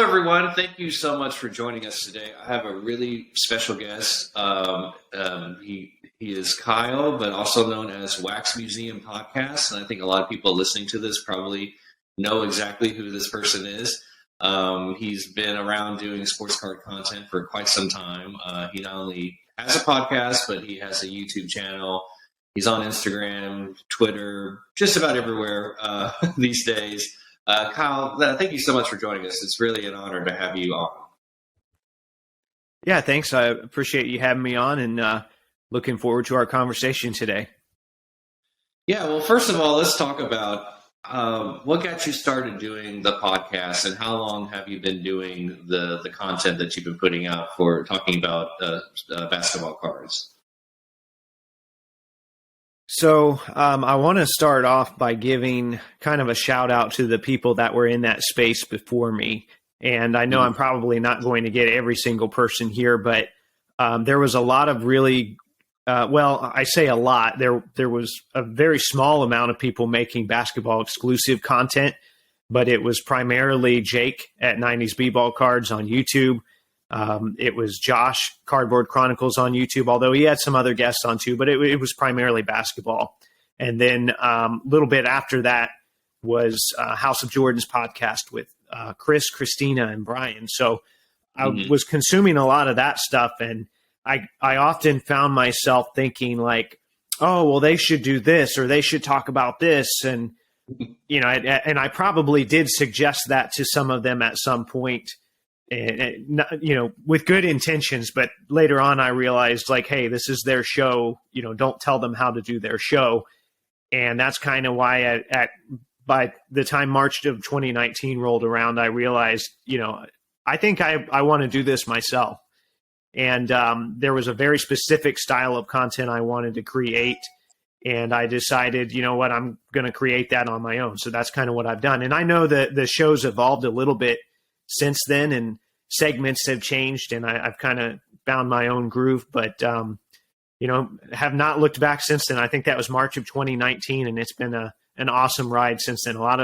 everyone. Thank you so much for joining us today. I have a really special guest. He is Kyle, but also known as Wax Museum Podcast. And I think a lot of people listening to this probably know exactly who this person is. He's been around doing sports card content for quite some time. He not only has a podcast, but he has a YouTube channel. He's on Instagram, Twitter, just about everywhere these days. Kyle, thank you so much for joining us. It's really an honor to have you on. Yeah, thanks. I appreciate you having me on and looking forward to our conversation today. Yeah, well, first of all, let's talk about what got you started doing the podcast and how long have you been doing the content that you've been putting out for talking about basketball cards? So I want to start off by giving kind of a shout out to the people that were in that space before me. And I know I'm probably not going to get every single person here, but there was a lot of really, I say a lot. There was a very small amount of people making basketball exclusive content, but it was primarily Jake at 90s B-Ball Cards on YouTube. It was Josh, Cardboard Chronicles on YouTube, although he had some other guests on too, but it was primarily basketball. And then a little bit after that was House of Jordan's podcast with Chris, Christina, and Brian. So I was consuming a lot of that stuff, and I often found myself thinking like, oh, well, they should do this or they should talk about this. And, you know, and I probably did suggest that to some of them at some point. And, you know, with good intentions, but later on I realized like, hey, this is their show, you know, don't tell them how to do their show. And that's kind of why by the time March of 2019 rolled around, I realized, you know, I think I want to do this myself. And there was a very specific style of content I wanted to create. And I decided, you know what, I'm going to create that on my own. So that's kind of what I've done. And I know that the show's evolved a little bit since then, and segments have changed, and I've kind of found my own groove, but, you know, have not looked back since then. I think that was March of 2019, and it's been an awesome ride since then. A lot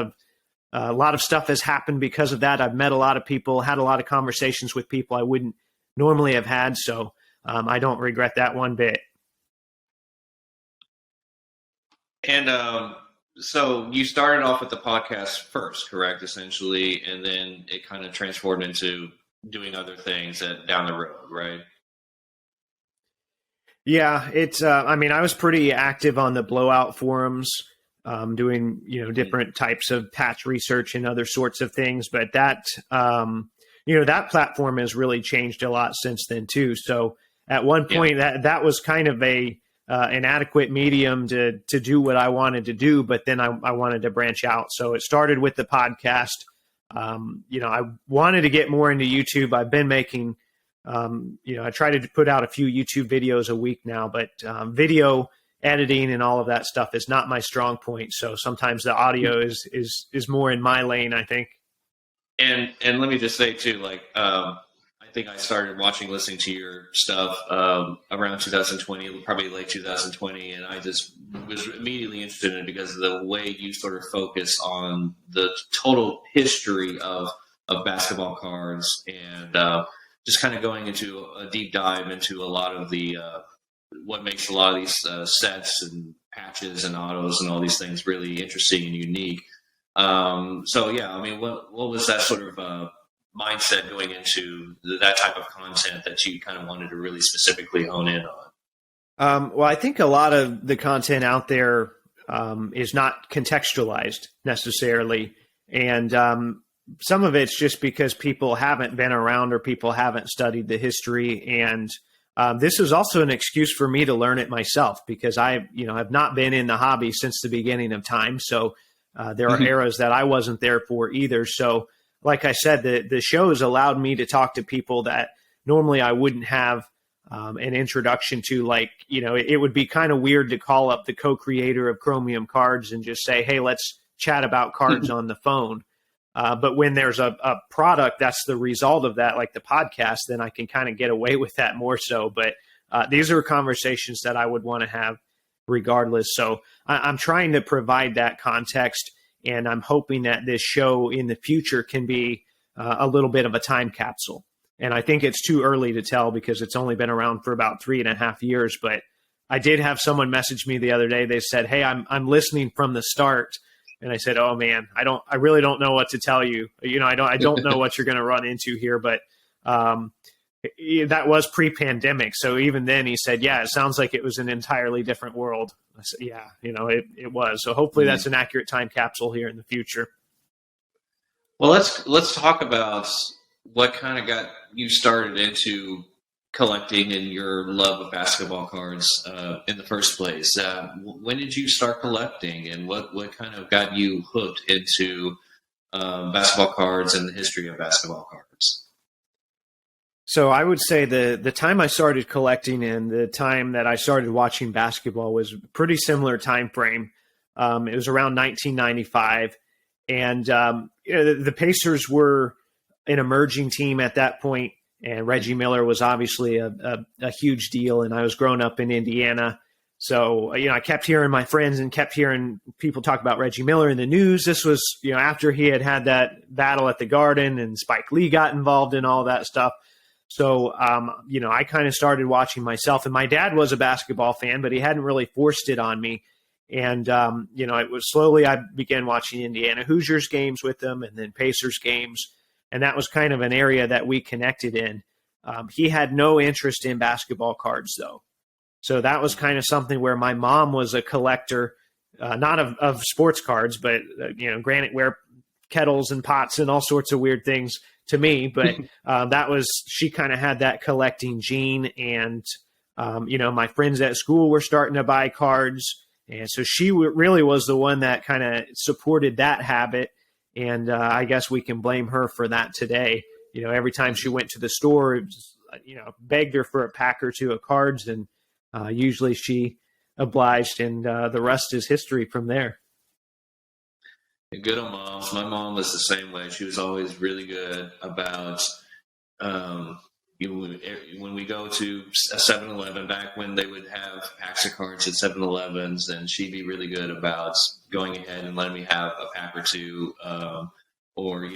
of stuff has happened because of that. I've met a lot of people, had a lot of conversations with people I wouldn't normally have had, so I don't regret that one bit. And so you started off with the podcast first, correct, essentially, and then it kind of transformed into doing other things down the road, right? Yeah, it's. I mean, I was pretty active on the Blowout forums, doing, you know, different types of patch research and other sorts of things. But that, you know, that platform has really changed a lot since then too. So at one point, that was kind of an adequate medium to do what I wanted to do, but then I wanted to branch out. So it started with the podcast. You know, I wanted to get more into YouTube. I've been making, you know, I try to put out a few YouTube videos a week now, but video editing and all of that stuff is not my strong point. So sometimes the audio is more in my lane, I think. And let me just say too, like, I think I started listening to your stuff around 2020, probably late 2020, and I just was immediately interested in it because of the way you sort of focus on the total history of basketball cards, and just kind of going into a deep dive into a lot of the what makes a lot of these sets and patches and autos and all these things really interesting and unique. So yeah, I mean, what was that sort of mindset going into that type of content that you kind of wanted to really specifically hone in on? Well, I think a lot of the content out there is not contextualized necessarily. And some of it's just because people haven't been around or people haven't studied the history. And this is also an excuse for me to learn it myself because I, you know, have not been in the hobby since the beginning of time. So there are eras that I wasn't there for either. So like I said, the show has allowed me to talk to people that normally I wouldn't have an introduction to. Like, you know, it would be kind of weird to call up the co-creator of Chromium Cards and just say, hey, let's chat about cards on the phone. But when there's a product that's the result of that, like the podcast, then I can kind of get away with that more so. But these are conversations that I would want to have regardless. So I'm trying to provide that context. And I'm hoping that this show in the future can be a little bit of a time capsule. And I think it's too early to tell because it's only been around for about 3.5 years. But I did have someone message me the other day. They said, "Hey, I'm listening from the start." And I said, "Oh man, I really don't know what to tell you. I don't know what you're going to run into here." But that was pre-pandemic. So even then he said, "Yeah, it sounds like it was an entirely different world." I said, "Yeah, it was." So hopefully that's an accurate time capsule here in the future. Well, let's talk about what kind of got you started into collecting and your love of basketball cards in the first place. When did you start collecting, and what kind of got you hooked into basketball cards and the history of basketball cards? So I would say the time I started collecting and the time that I started watching basketball was a pretty similar time frame. It was around 1995, and the Pacers were an emerging team at that point, and Reggie Miller was obviously a huge deal. And I was growing up in Indiana, so I kept hearing my friends and kept hearing people talk about Reggie Miller in the news. This was after he had that battle at the Garden, and Spike Lee got involved in all that stuff. So, I kind of started watching myself, and my dad was a basketball fan, but he hadn't really forced it on me. And, it was slowly I began watching Indiana Hoosiers games with them and then Pacers games. And that was kind of an area that we connected in. He had no interest in basketball cards, though. So that was kind of something where my mom was a collector, not of sports cards, but, graniteware kettles and pots and all sorts of weird things to me. But she kind of had that collecting gene. And, my friends at school were starting to buy cards. And so she really was the one that kind of supported that habit. And I guess we can blame her for that today. Every time she went to the store, it was, begged her for a pack or two of cards. And usually she obliged, and the rest is history from there. Good old moms. My mom was the same way. She was always really good about when we go to a 7-Eleven, back when they would have packs of cards at 7-Elevens, and she'd be really good about going ahead and letting me have a pack or two, or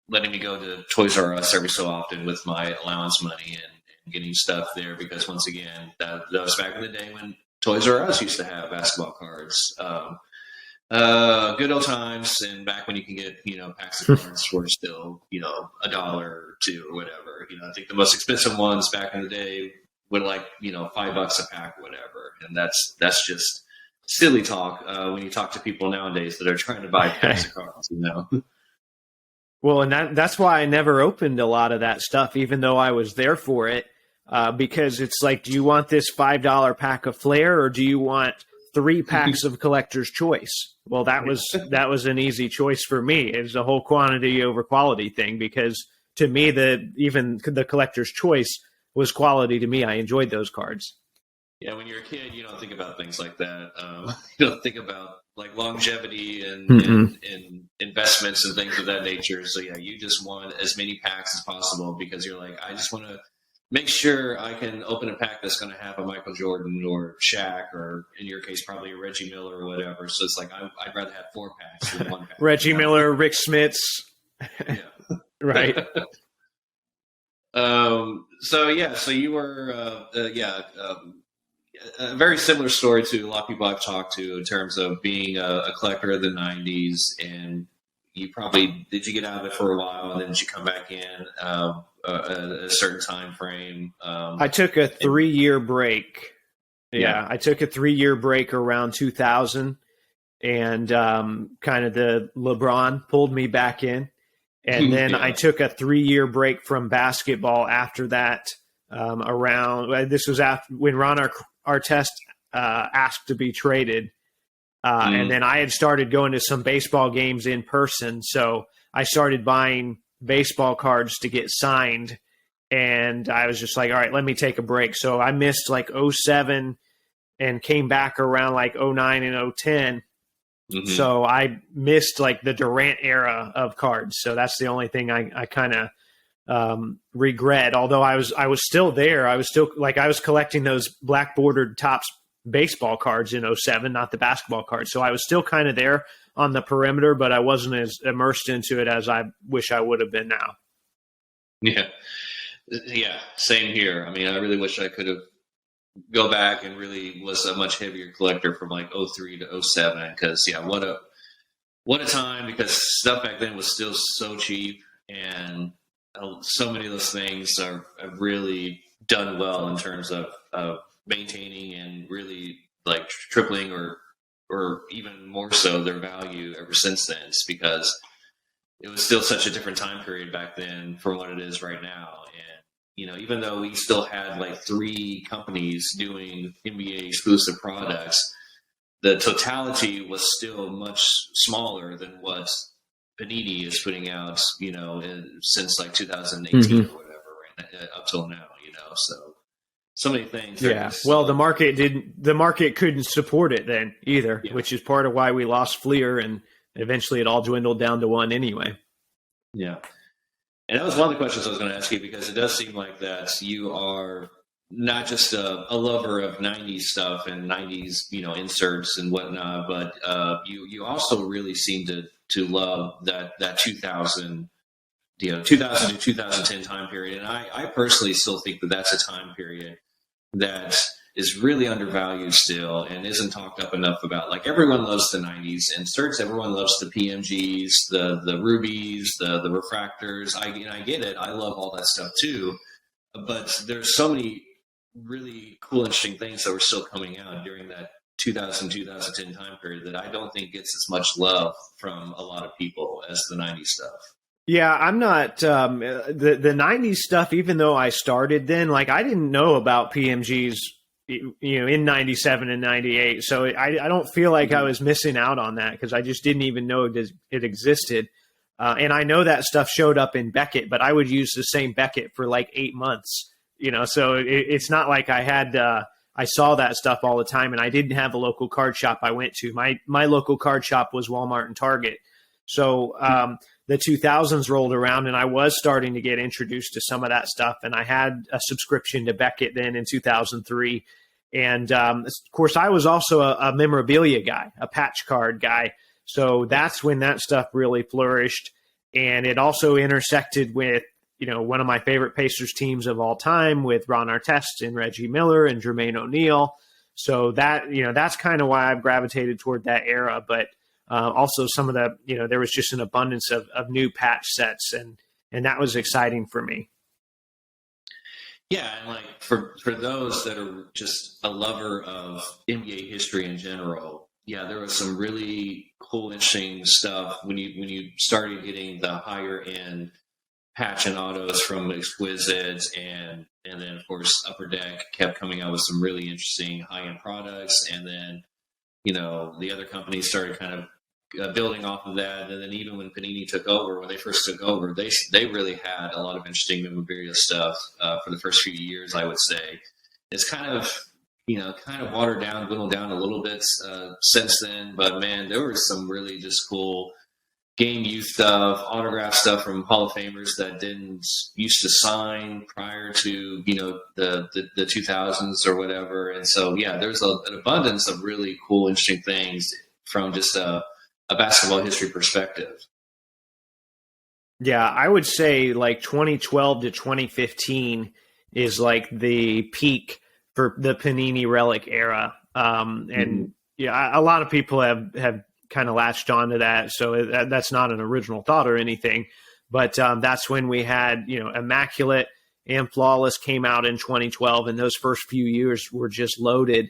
letting me go to Toys R Us every so often with my allowance money and getting stuff there, because once again, that was back in the day when Toys R Us used to have basketball cards. Good old times, and back when you can get packs of cards for still $1 or $2 or whatever. I think the most expensive ones back in the day were like $5 a pack or whatever, and that's just silly talk when you talk to people nowadays that are trying to buy packs of cards. Well, and that's why I never opened a lot of that stuff, even though I was there for it, because it's like, do you want this $5 pack of Flair, or do you want 3 packs of Collector's Choice? Well, that was an easy choice for me. It's a whole quantity over quality thing, because to me, even the Collector's Choice was quality to me. I enjoyed those cards. Yeah, when you're a kid, you don't think about things like that. You don't think about like longevity and investments and things of that nature. So yeah, you just want as many packs as possible, because you're like, I just want to make sure I can open a pack that's going to have a Michael Jordan or Shaq, or in your case, probably a Reggie Miller or whatever. So it's like, I'd rather have 4 packs than 1 pack. Reggie Miller, Rick Smits. Yeah. Right. So you were, a very similar story to a lot of people I've talked to in terms of being a collector of the 90s, and did you get out of it for a while, and then did you come back in a certain time frame? I took a 3-year break. Yeah, I took a 3-year break around 2000, and kind of the LeBron pulled me back in. And then I took a 3-year break from basketball after that. This was after when Ron Artest asked to be traded. And then I had started going to some baseball games in person. So I started buying baseball cards to get signed. And I was just like, all right, let me take a break. So I missed like 2007 and came back around like 2009 and 2010. Mm-hmm. So I missed like the Durant era of cards. So that's the only thing I kind of regret. Although I was still there. I was collecting those black bordered Topps baseball cards in 2007, not the basketball cards. So I was still kind of there, on the perimeter, but I wasn't as immersed into it as I wish I would have been now. Yeah, same here. I mean, I really wish I could have go back and really was a much heavier collector from like '03 to '07 because what a time, because stuff back then was still so cheap, and so many of those things have really done well in terms of maintaining and really like tripling or even more so their value ever since then. It's because it was still such a different time period back then from what it is right now. And, you know, even though we still had like 3 companies doing NBA exclusive products, the totality was still much smaller than what Panini is putting out, you know, since like 2018 or whatever, right, up till now, you know. So many things. Yeah. Well, the market couldn't support it then either, which is part of why we lost Fleer, and eventually it all dwindled down to 1 anyway. Yeah. And that was one of the questions I was going to ask you, because it does seem like that you are not just a lover of 90s stuff and 90s, you know, inserts and whatnot, but you also really seem to love that 2000 to 2010 time period. And I personally still think that that's a time period that is really undervalued still and isn't talked up enough about. Like, everyone loves the 90s inserts, everyone loves the PMGs, the rubies, the refractors. I get it. I love all that stuff too. But there's so many really cool, interesting things that were still coming out during that 2010 time period that I don't think gets as much love from a lot of people as the 90s stuff. Yeah, I'm not the 90s stuff, even though I started then, like, I didn't know about PMGs, you know, in 97 and 98. So I don't feel like I was missing out on that, because I just didn't even know it existed. And I know that stuff showed up in Beckett, but I would use the same Beckett for like 8 months, you know, so it's not like I had, I saw that stuff all the time, and I didn't have a local card shop I went to. My local card shop was Walmart and Target. So the 2000s rolled around, and I was starting to get introduced to some of that stuff. And I had a subscription to Beckett then in 2003. And of course, I was also a memorabilia guy, a patch card guy. So that's when that stuff really flourished. And it also intersected with, you know, one of my favorite Pacers teams of all time, with Ron Artest and Reggie Miller and Jermaine O'Neal. So that, you know, that's kind of why I've gravitated toward that era. But also some of the, you know, there was just an abundance of new patch sets, and that was exciting for me. Yeah, and like for those that are just a lover of NBA history in general, yeah, there was some really cool, interesting stuff when you started getting the higher end patch and autos from Exquisite, and then of course Upper Deck kept coming out with some really interesting high end products, and then, you know, the other companies started kind of building off of that. And then even when Panini took over, when they first took over, they really had a lot of interesting memorabilia stuff for the first few years, I would say. It's kind of watered down, dwindled down a little bit since then. But man, there was some really just cool game youth stuff, autograph stuff from Hall of Famers that didn't used to sign prior to, you know, the 2000s or whatever. And so, yeah, there's an abundance of really cool, interesting things from just a basketball history perspective. Yeah, I would say like 2012 to 2015 is like the peak for the Panini Relic era. And yeah, a lot of people have kind of latched onto that. So that's not an original thought or anything, but that's when we had, you know, Immaculate and Flawless came out in 2012. And those first few years were just loaded.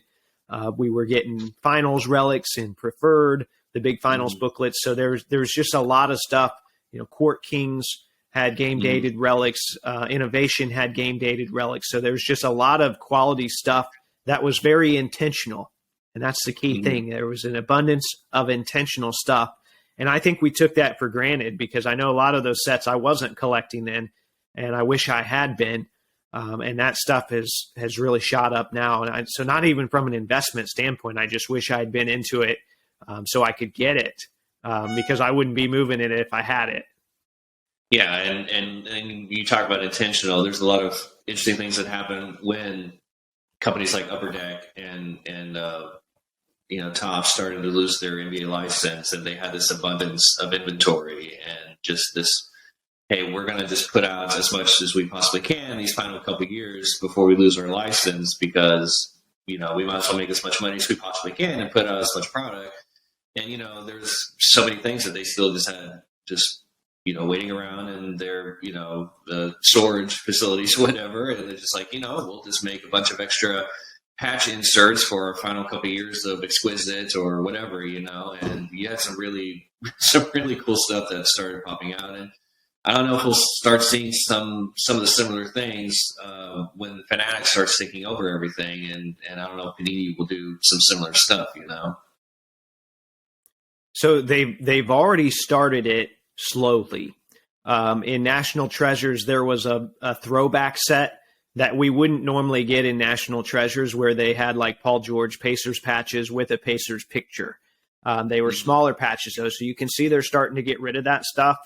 We were getting finals relics and preferred, the big finals booklets. So there's just a lot of stuff. You know, Court Kings had game dated relics. Innovation had game dated relics. So there's just a lot of quality stuff that was very intentional. And that's the key thing. There was an abundance of intentional stuff. And I think we took that for granted, because I know a lot of those sets I wasn't collecting then, and I wish I had been. And that stuff has really shot up now. And so not even from an investment standpoint, I just wish I'd been into it so I could get it, because I wouldn't be moving it if I had it. Yeah, and you talk about intentional. There's a lot of interesting things that happen when companies like Upper Deck and Topps started to lose their NBA license, and they had this abundance of inventory and just this, hey, we're going to just put out as much as we possibly can these final couple of years before we lose our license, because we might as well make as much money as we possibly can and put out as much product. And there's so many things that they still just had waiting around in their the storage facilities, whatever, and they're just like, we'll just make a bunch of extra patch inserts for our final couple of years of Exquisite or whatever, and you had some really cool stuff that started popping out. And I don't know if we'll start seeing some of the similar things when Fanatics starts taking over everything, and I don't know if Panini will do some similar stuff, So they've already started it slowly. In National Treasures, there was a throwback set that we wouldn't normally get in National Treasures, where they had like Paul George Pacers patches with a Pacers picture. They were smaller patches, though, so you can see they're starting to get rid of that stuff.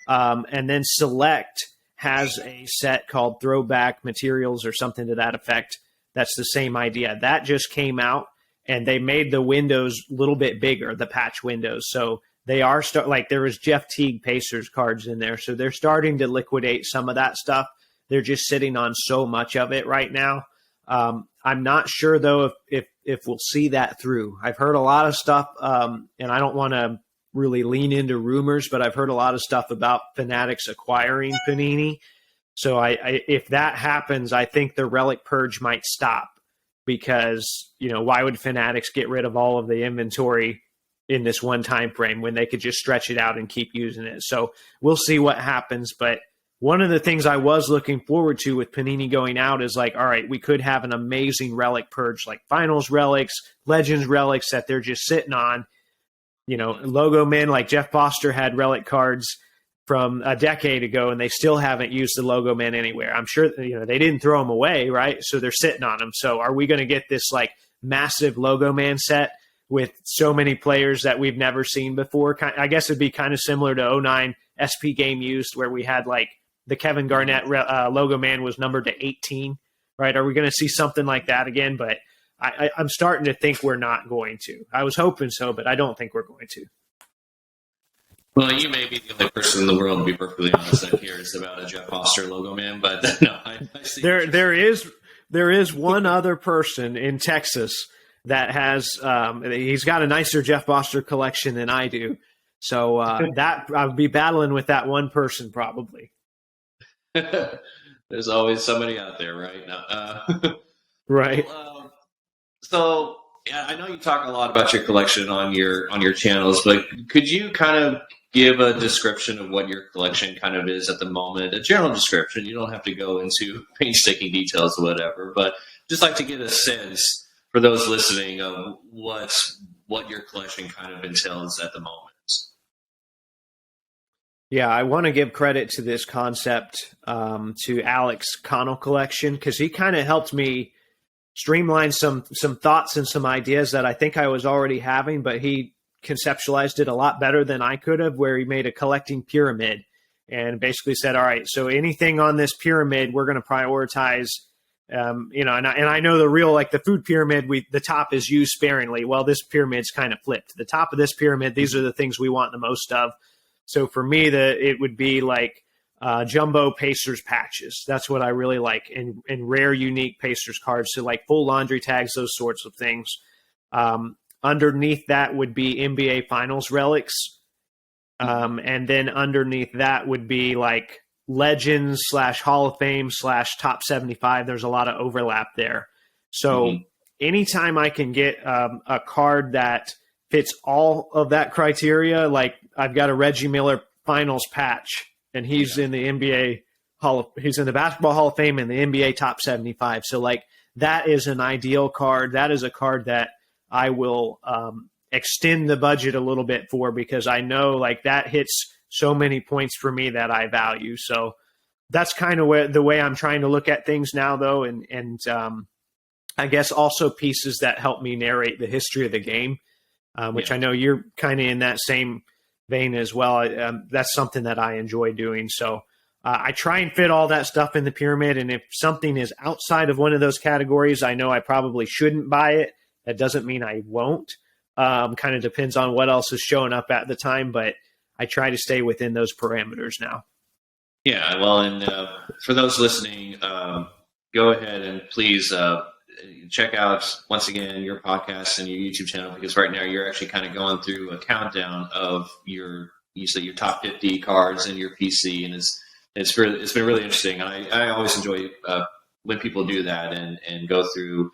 And then Select has a set called Throwback Materials or something to that effect. That's the same idea. That just came out, and they made the windows a little bit bigger, the patch windows. So they are there was Jeff Teague Pacers cards in there. So they're starting to liquidate some of that stuff. They're just sitting on so much of it right now. I'm not sure, though, if we'll see that through. I've heard a lot of stuff, and I don't want to really lean into rumors, but I've heard a lot of stuff about Fanatics acquiring Panini. So if that happens, I think the Relic Purge might stop, because, why would Fanatics get rid of all of the inventory in this one time frame when they could just stretch it out and keep using it? So we'll see what happens. But one of the things I was looking forward to with Panini going out is like, all right, we could have an amazing Relic Purge, like Finals Relics, Legends Relics that they're just sitting on. Logo men like Jeff Foster had Relic cards from a decade ago, and they still haven't used the Logo men anywhere. I'm sure, they didn't throw them away, right? So they're sitting on them. So are we going to get this like massive Logo man set with so many players that we've never seen before? I guess it'd be kind of similar to 09 SP Game Used, where we had like the Kevin Garnett Logo man was numbered to 18, right? Are we going to see something like that again? But I'm starting to think we're not going to. I was hoping so, but I don't think we're going to. Well, you may be the only person in the world, to be perfectly honest, that cares about a Jeff Foster Logo man, but no, I see. There is one other person in Texas that has he's got a nicer Jeff Foster collection than I do. So that I'll be battling with that one person probably. There's always somebody out there, right? No, right. So yeah, I know you talk a lot about your collection on your channels, but could you kind of give a description of what your collection kind of is at the moment? A general description. You don't have to go into painstaking details or whatever, but just like to get a sense for those listening of what your collection kind of entails at the moment. Yeah, I want to give credit to this concept to Alex Connell Collection, because he kind of helped me streamline some thoughts and some ideas that I think I was already having, but he conceptualized it a lot better than I could have, where he made a collecting pyramid and basically said, all right, so anything on this pyramid, we're going to prioritize, and I know the real, like the food pyramid, the top is used sparingly. Well, this pyramid's kind of flipped. The top of this pyramid, these are the things we want the most of. So for me, it would be like jumbo Pacers patches. That's what I really like, and rare, unique Pacers cards. So like full laundry tags, those sorts of things. Underneath that would be NBA Finals relics. And then underneath that would be like Legends / Hall of Fame / Top 75. There's a lot of overlap there. So anytime I can get a card that fits all of that criteria, like I've got a Reggie Miller Finals patch, and he's in the NBA he's in the Basketball Hall of Fame and the NBA Top 75. So like that is an ideal card. That is a card that I will extend the budget a little bit for, because I know like that hits so many points for me that I value. So that's kind of the way I'm trying to look at things now, though. And I guess also pieces that help me narrate the history of the game, which I know you're kind of in that same vein as well. That's something that I enjoy doing. So I try and fit all that stuff in the pyramid. And if something is outside of one of those categories, I know I probably shouldn't buy it. That doesn't mean I won't. Kind of depends on what else is showing up at the time, but I try to stay within those parameters now. Yeah, well, and for those listening, go ahead and please check out, once again, your podcast and your YouTube channel, because right now you're actually kind of going through a countdown of you said your top 50 cards in your PC, and it's been really interesting. And I always enjoy when people do that and go through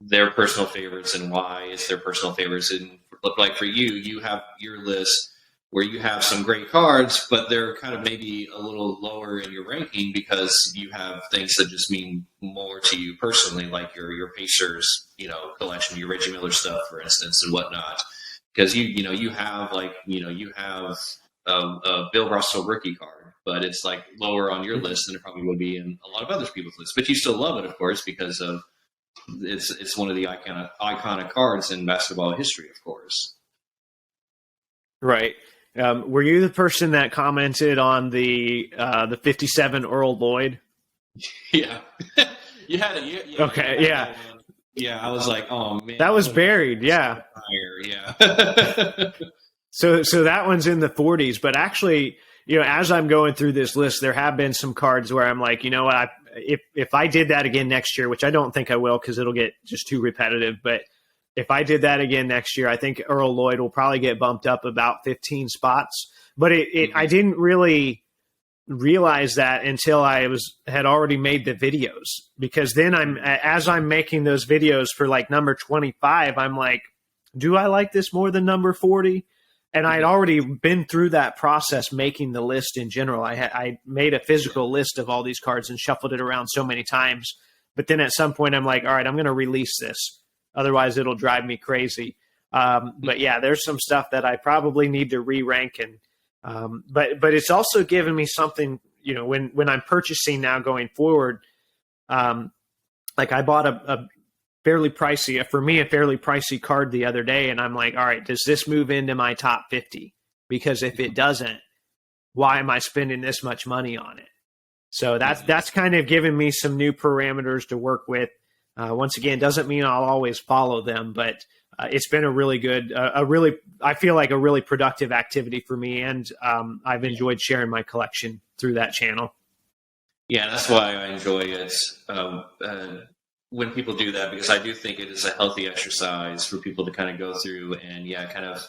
their personal favorites and why it's their personal favorites. And look, like for you, you have your list where you have some great cards, but they're kind of maybe a little lower in your ranking because you have things that just mean more to you personally, like your Pacers, collection, your Reggie Miller stuff, for instance, and whatnot. Because you have a Bill Russell rookie card, but it's like lower on your list than it probably would be in a lot of other people's lists. But you still love it, of course, because of it's one of the iconic cards in basketball history, of course. Right. Were you the person that commented on the 57 Earl Lloyd? Yeah. You had it. Okay. Yeah. Yeah. I was like, oh man, that was buried. Yeah. Yeah. So that one's in the 40s, but actually, as I'm going through this list, there have been some cards where I'm like, you know what, if I did that again next year, which I don't think I will because it'll get just too repetitive, but if I did that again next year, I think Earl Lloyd will probably get bumped up about 15 spots. But I didn't really realize that until I had already made the videos, because then as I'm making those videos for like number 25, I'm like, do I like this more than number 40? And I'd already been through that process making the list in general. I made a physical list of all these cards and shuffled it around so many times. But then at some point, I'm like, all right, I'm going to release this. Otherwise, it'll drive me crazy. But yeah, there's some stuff that I probably need to re-rank. But it's also given me something, when I'm purchasing now going forward. Like I bought a fairly pricey card the other day, and I'm like, all right, does this move into my top 50? Because if it doesn't, why am I spending this much money on it? So that's kind of given me some new parameters to work with. Once again, doesn't mean I'll always follow them, but it's been a really good, I feel like a really productive activity for me, and I've enjoyed sharing my collection through that channel. Yeah, that's why I enjoy it when people do that, because I do think it is a healthy exercise for people to kind of go through and kind of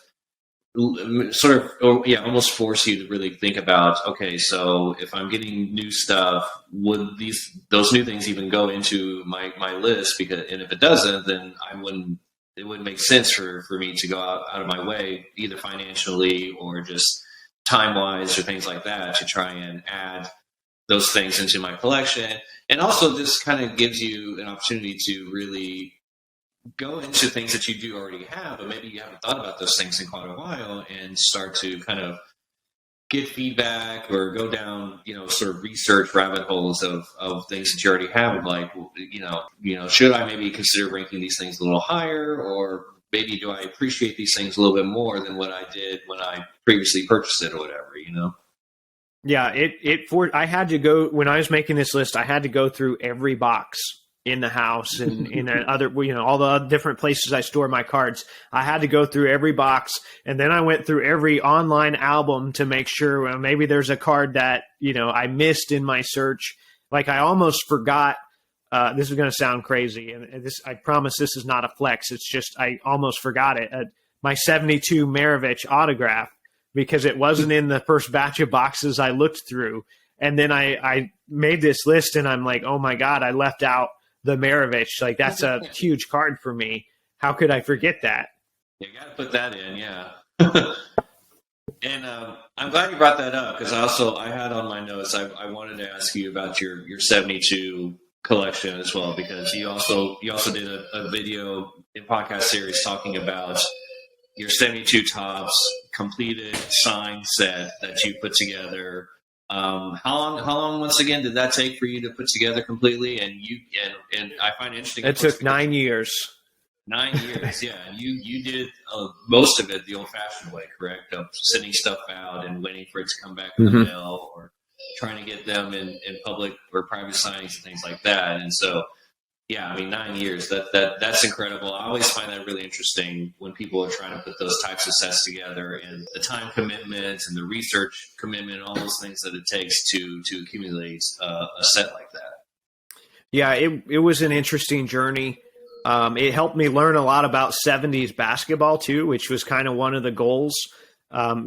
almost force you to really think about, okay, so if I'm getting new stuff, would those new things even go into my list? And if it doesn't, then it wouldn't make sense for me to go out of my way, either financially or just time wise or things like that, to try and add those things into my collection. And also this kind of gives you an opportunity to really go into things that you do already have, but maybe you haven't thought about those things in quite a while, and start to kind of get feedback or go down, sort of research rabbit holes of things that you already have. Like, should I maybe consider ranking these things a little higher, or maybe do I appreciate these things a little bit more than what I did when I previously purchased it or whatever, Yeah, I had to go, when I was making this list, I had to go through every box in the house and in other, all the different places I store my cards. I had to go through every box, and then I went through every online album to make sure maybe there's a card that, I missed in my search. Like I almost forgot, this is going to sound crazy, and I promise this is not a flex. It's just, I almost forgot it. My 72 Maravich autograph, because it wasn't in the first batch of boxes I looked through. And then I made this list, and I'm like, oh my God, I left out the Maravich. Like, that's a huge card for me. How could I forget that? You got to put that in, yeah. And I'm glad you brought that up, because I had on my notes, I wanted to ask you about your 72 collection as well, because you also did a video in podcast series talking about your 72 Topps completed signed set that you put together. How long once again did that take for you to put together completely? And I find it interesting. It took 9 years. 9 years, yeah. And you did most of it the old-fashioned way, correct? Of sending stuff out and waiting for it to come back in the mail, or trying to get them in public or private signings and things like that. And so, Yeah, I mean, 9 years. That's incredible. I always find that really interesting when people are trying to put those types of sets together, and the time commitment and the research commitment, all those things that it takes to accumulate a set like that. Yeah, it was an interesting journey. It helped me learn a lot about 70s basketball too, which was kind of one of the goals.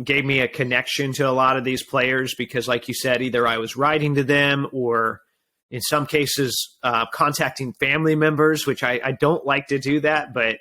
Gave me a connection to a lot of these players because, like you said, either I was writing to them or in some cases contacting family members, which I don't like to do that, but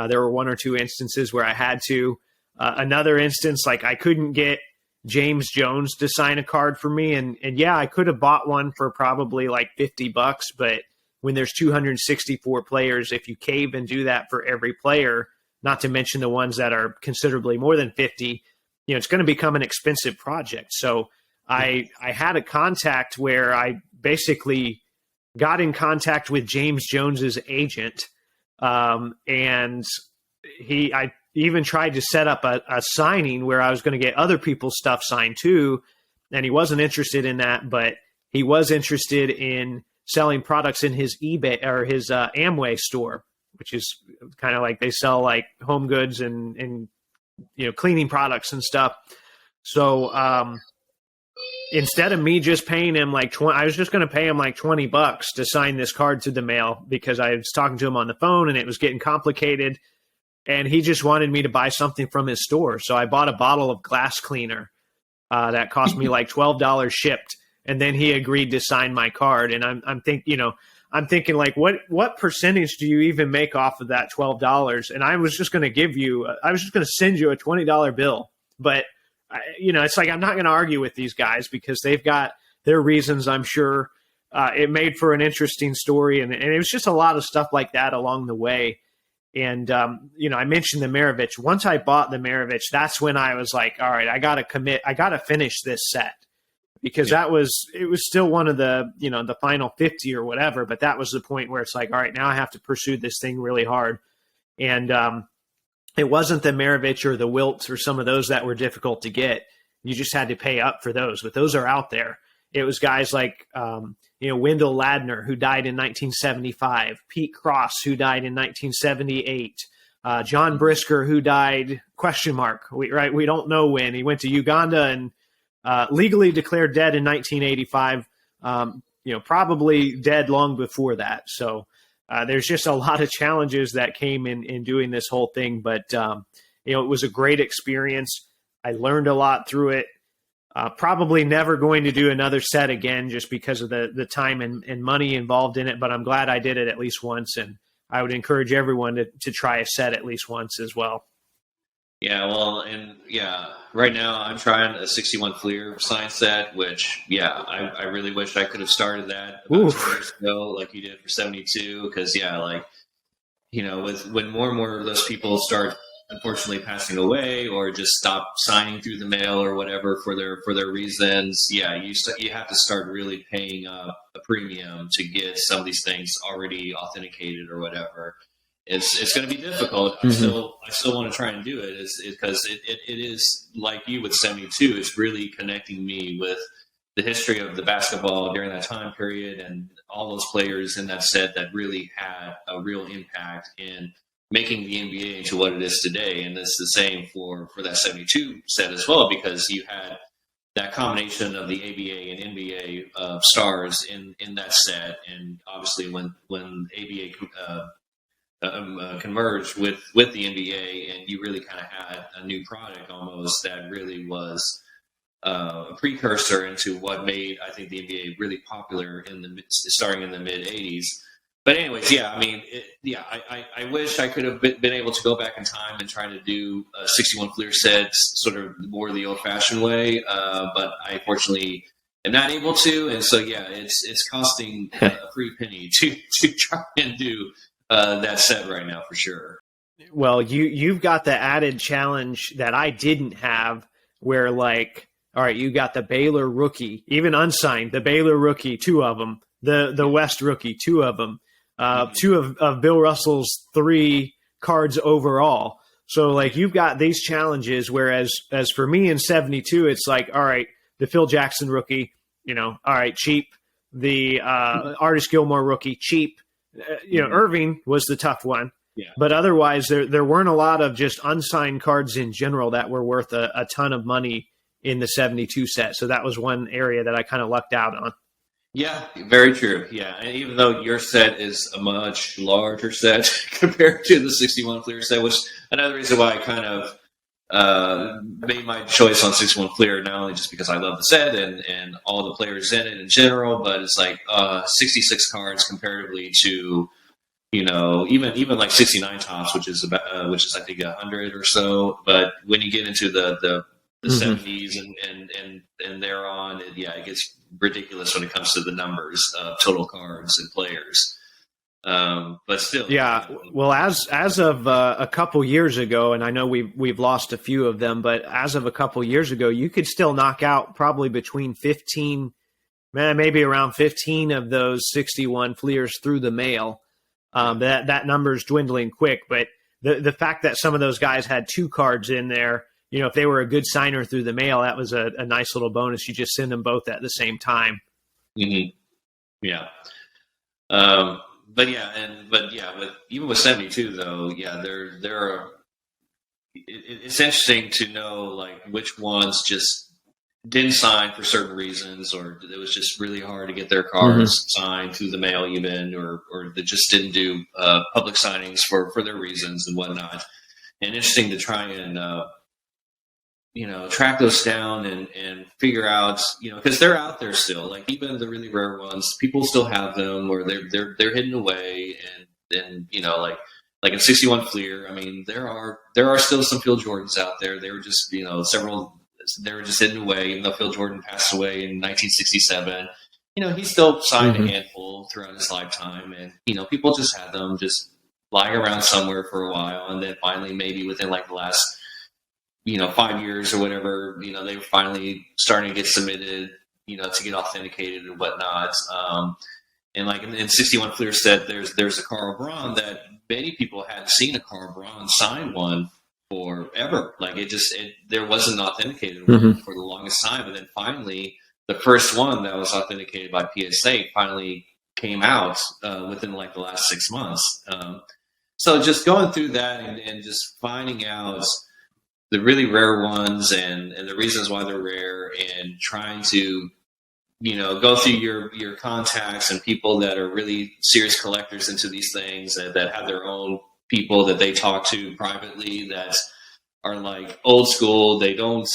there were one or two instances where I had to. Another instance, like I couldn't get James Jones to sign a card for me. And yeah, I could have bought one for probably like $50, but when there's 264 players, if you cave and do that for every player, not to mention the ones that are considerably more than 50, it's going to become an expensive project. So I had a contact where I basically got in contact with James Jones's agent. And I even tried to set up a signing where I was going to get other people's stuff signed too. And he wasn't interested in that, but he was interested in selling products in his eBay or his Amway store, which is kind of like they sell like home goods and cleaning products and stuff. So instead of me just paying him like I was just going to pay him like $20 to sign this card to the mail because I was talking to him on the phone and it was getting complicated. And he just wanted me to buy something from his store. So I bought a bottle of glass cleaner that cost me like $12 shipped. And then he agreed to sign my card. And I'm thinking like, what percentage do you even make off of that $12? And I was just going to send you a $20 bill. But, it's like I'm not going to argue with these guys because they've got their reasons, I'm sure. It made for an interesting story. And it was just a lot of stuff like that along the way. And, I mentioned the Maravich. Once I bought the Maravich, that's when I was like, all right, I got to commit. I got to finish this set because it was still one of the, the final 50 or whatever. But that was the point where it's like, all right, now I have to pursue this thing really hard. And it wasn't the Maravich or the Wilts or some of those that were difficult to get. You just had to pay up for those, but those are out there. It was guys like, Wendell Ladner, who died in 1975, Pete Cross, who died in 1978, John Brisker, who died, ? We don't know when. He went to Uganda and legally declared dead in 1985, probably dead long before that. So there's just a lot of challenges that came in doing this whole thing. But, it was a great experience. I learned a lot through it. Probably never going to do another set again just because of the time and money involved in it, but I'm glad I did it at least once, and I would encourage everyone to try a set at least once as well. Yeah, well, right now I'm trying a 61 Fleer sign set, which, I really wish I could have started that about 2 years ago like you did for 72, because, when more and more of those people start unfortunately passing away or just stop signing through the mail or whatever for their reasons, you have to start really paying a premium to get some of these things already authenticated or whatever. It's going to be difficult. Mm-hmm. I still want to try and do it because it is like you with 72. It's really connecting me with the history of the basketball during that time period and all those players in that set that really had a real impact in making the NBA into what it is today. And it's the same for that 72 set as well, because you had that combination of the ABA and NBA stars in that set. And obviously when ABA converged with the NBA, and you really kind of had a new product almost that really was a precursor into what made, I think, the NBA really popular starting in the mid 80s. But anyways, I wish I could have been able to go back in time and try to do 61 Fleer sets sort of more the old-fashioned way, but I unfortunately am not able to, and so it's costing a pretty penny to try and do that set right now for sure. Well, you've got the added challenge that I didn't have, where like, all right, you got the Baylor rookie, even unsigned, the Baylor rookie, 2 of them, the West rookie, 2 of them. 2 of Bill Russell's 3 cards overall. So like you've got these challenges, whereas as for me in 72, it's like, all right, the Phil Jackson rookie, all right, cheap. The Artis Gilmore rookie, cheap. Irving was the tough one. Yeah. But otherwise, there weren't a lot of just unsigned cards in general that were worth a ton of money in the 72 set. So that was one area that I kind of lucked out on. Yeah, very true. Yeah, and even though your set is a much larger set compared to the 61 Fleer set, which another reason why I kind of made my choice on 61 Fleer, not only just because I love the set and all the players in it in general, but it's like 66 cards comparatively to even like 69 tops, which is I think 100 or so. But when you get into the 70s and thereon, it gets ridiculous when it comes to the numbers of total cards and players. But still, well, as of a couple years ago, and I know we've lost a few of them, but as of a couple years ago, you could still knock out probably between 15, maybe around 15 of those 61 Fleers through the mail. That number is dwindling quick, but the fact that some of those guys had 2 cards in there, if they were a good signer through the mail, that was a nice little bonus. You just send them both at the same time. Mm-hmm. Yeah. But even with 72 though, there are. It's interesting to know like which ones just didn't sign for certain reasons, or it was just really hard to get their cards signed through the mail, even, or they just didn't do public signings for their reasons and whatnot. And interesting to try and track those down and figure out, because they're out there still. Like even the really rare ones, people still have them, or they're hidden away, and like in 61 Fleer, I mean, there are still some Phil Jordans out there. They were just several. They were just hidden away, even though Phil Jordan passed away in 1967. He still signed a handful throughout his lifetime, and people just had them just lying around somewhere for a while, and then finally, maybe within like the last 5 years or whatever, they were finally starting to get submitted, to get authenticated and whatnot. And like in 61 Fleer set, there's a Carl Braun that many people hadn't seen a Carl Braun sign one forever. Like there wasn't authenticated one for the longest time, and then finally the first one that was authenticated by PSA finally came out within like the last 6 months. So just going through that and just finding out the really rare ones and the reasons why they're rare, and trying to go through your contacts and people that are really serious collectors into these things that have their own people that they talk to privately that are like old school. They don't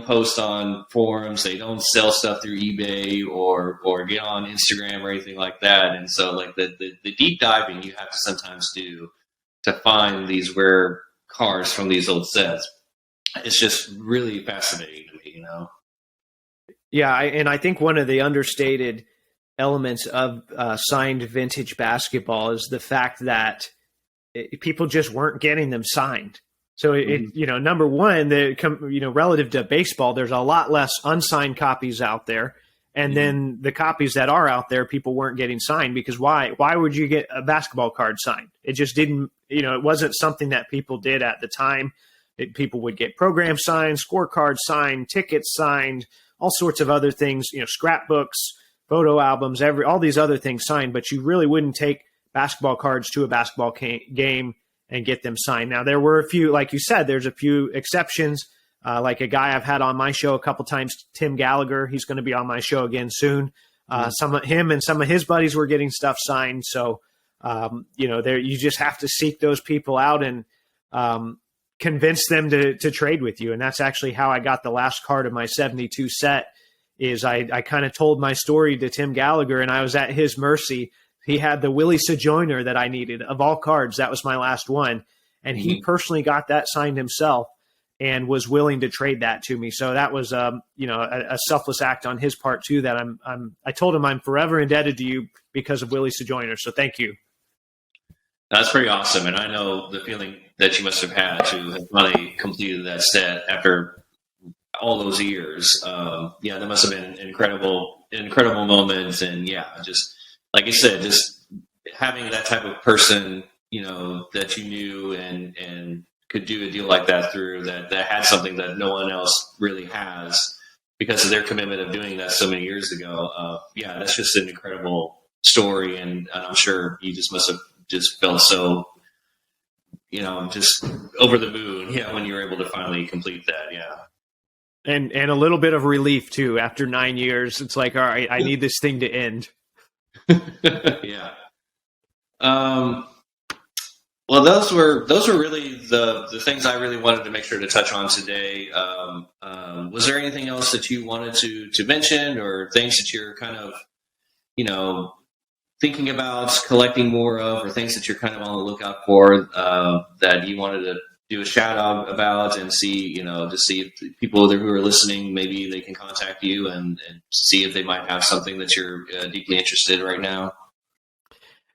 post on forums. They don't sell stuff through eBay or get on Instagram or anything like that. And so like the deep diving you have to sometimes do to find these rare cards from these old sets, it's just really fascinating to me, Yeah, and I think one of the understated elements of signed vintage basketball is the fact that people just weren't getting them signed. So number one, relative to baseball, there's a lot less unsigned copies out there, and then the copies that are out there, people weren't getting signed because why? Why would you get a basketball card signed? It just didn't. It wasn't something that people did at the time. People would get program signed, scorecards signed, tickets signed, all sorts of other things. Scrapbooks, photo albums, all these other things signed, but you really wouldn't take basketball cards to a basketball game and get them signed. Now, there were a few, like you said, there's a few exceptions, like a guy I've had on my show a couple times, Tim Gallagher. He's going to be on my show again soon. Some of him and some of his buddies were getting stuff signed. So, you just have to seek those people out and convince them to trade with you. And that's actually how I got the last card of my 72 set. Is I kind of told my story to Tim Gallagher, and I was at his mercy. He had the Willie Sojourner that I needed. Of all cards, that was my last one. And he personally got that signed himself and was willing to trade that to me. So that was, a selfless act on his part too, that I told him I'm forever indebted to you because of Willie Sojourner. So thank you. That's pretty awesome. And I know the feeling that you must have had to have finally completed that set after all those years. That must have been an incredible moment. And just, like I said, just having that type of person, that you knew and could do a deal like that through that had something that no one else really has because of their commitment of doing that so many years ago. That's just an incredible story, and I'm sure you just must have just felt so, just over the moon, when you were able to finally complete that. Yeah. And a little bit of relief too. After 9 years, it's like, all right, I need this thing to end. Yeah. Well, those were really the things I really wanted to make sure to touch on today. Was there anything else that you wanted to mention, or things that you're kind of, thinking about collecting more of, or things that you're kind of on the lookout for, that you wanted to do a shout out about, and see, to see if people who are listening, maybe they can contact you and see if they might have something that you're deeply interested in right now?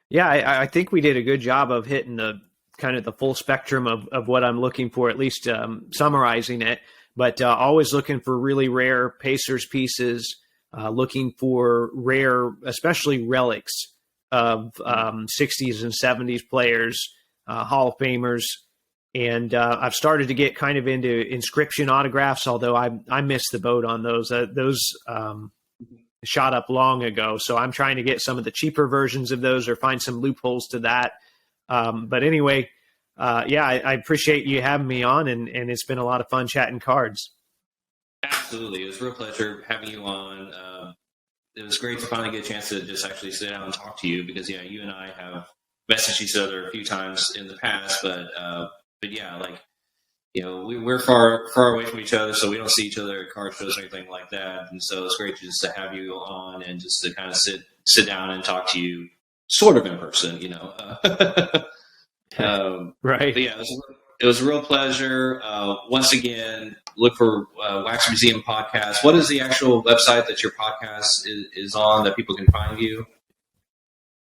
Yeah, I think we did a good job of hitting the kind of the full spectrum of what I'm looking for, at least summarizing it. But always looking for really rare Pacers pieces, looking for rare, especially relics of 60s and 70s players, Hall of Famers. And I've started to get kind of into inscription autographs, although I missed the boat on those. Those shot up long ago, so I'm trying to get some of the cheaper versions of those or find some loopholes to that. But anyway, I appreciate you having me on, and it's been a lot of fun chatting cards. Absolutely. It was a real pleasure having you on. It was great to finally get a chance to just actually sit down and talk to you, because you and I have messaged each other a few times in the past, but yeah, like, we're far away from each other, so we don't see each other at card shows or anything like that. And so it's great just to have you on and just to kind of sit down and talk to you sort of in person, Right. But yeah, it was a real pleasure. Once again, look for Wax Museum Podcast. What is the actual website that your podcast is on, that people can find you?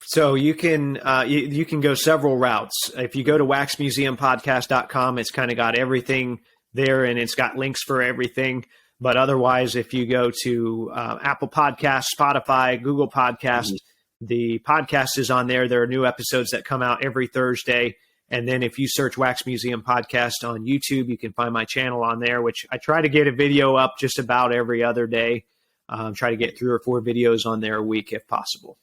So you can you can go several routes. If you go to waxmuseumpodcast.com, it's kind of got everything there, and it's got links for everything. But otherwise, if you go to Apple Podcasts, Spotify, Google Podcasts, the podcast is on there. There are new episodes that come out every Thursday. And then if you search Wax Museum Podcast on YouTube, you can find my channel on there, which I try to get a video up just about every other day. Try to get 3 or 4 videos on there a week if possible.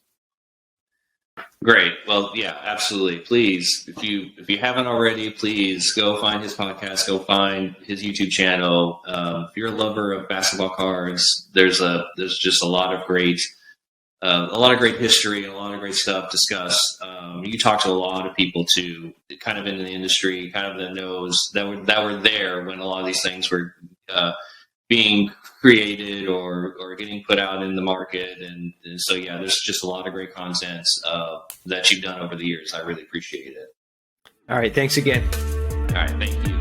Great. Well, yeah, absolutely. Please, if you haven't already, please go find his podcast. Go find his YouTube channel. If you're a lover of basketball cards, there's just a lot of great history and a lot of great stuff discussed. You talk to a lot of people too, kind of in the industry, kind of that knows that were there when a lot of these things were being created or getting put out in the market. And so, yeah, there's just a lot of great content that you've done over the years. I really appreciate it. All right. Thanks again. All right. Thank you.